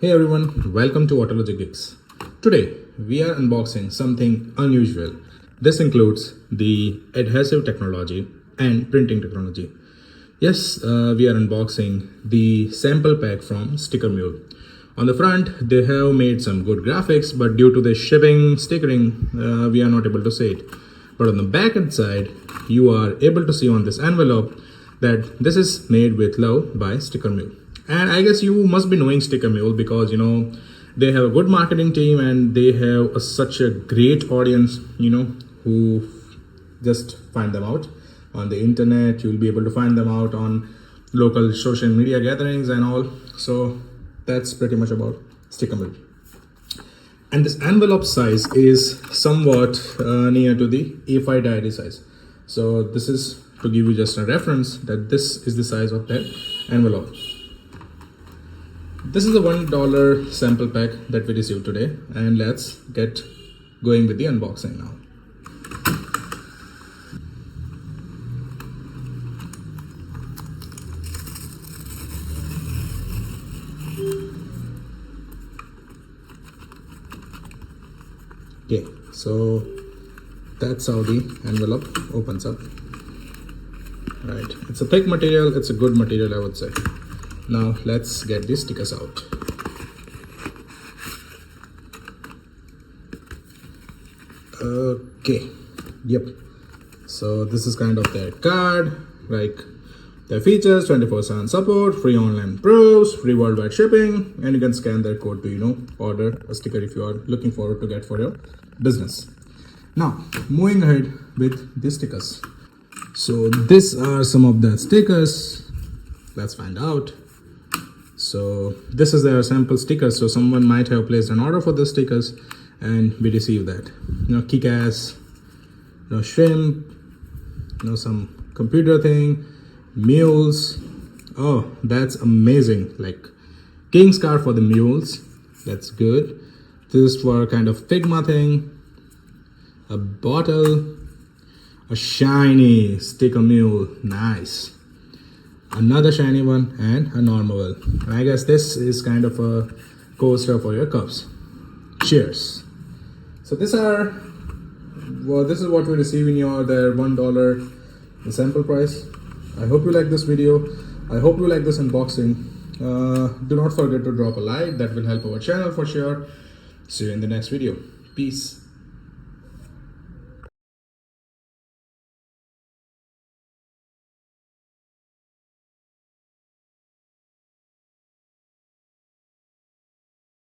Hey everyone, welcome to Autology Geeks. Today we are unboxing something unusual. This includes the adhesive technology and printing technology. Yes, we are unboxing the sample pack from Sticker Mule. On the front, they have made some good graphics, but due to the shipping stickering, we are not able to see it. But on the back end side, you are able to see on this envelope that this is made with love by Sticker Mule. And I guess you must be knowing Sticker Mule because they have a good marketing team and they have such a great audience, who just find them out on the internet. You'll be able to find them out on local social media gatherings and all. So that's pretty much about Sticker Mule. And this envelope size is somewhat near to the A5 diary size. So this is to give you just a reference that this is the size of that envelope. This is a $1 sample pack that we received today, and let's get going with the unboxing now. Okay, so that's how the envelope opens up. Right, it's a thick material, it's a good material, I would say. Now let's get the stickers out. Okay, yep. So this is kind of their card, like their features: 24/7 support, free online pros, free worldwide shipping, and you can scan their code to order a sticker if you are looking forward to get for your business. Now moving ahead with the stickers. So these are some of the stickers. Let's find out. So this is their sample stickers. So someone might have placed an order for the stickers and we received that. Kick-ass, shrimp, some computer thing, mules. Oh, that's amazing. Like king's card for the mules. That's good. This is for kind of Figma thing. A bottle, a shiny Sticker Mule. Nice. Another shiny one and a normal one. And I guess this is kind of a coaster for your cups. Cheers. So this is what we receive in their $1 sample price. I hope you like this video. I hope you like this unboxing. Do not forget to drop a like. That will help our channel for sure. See you in the next video. Peace.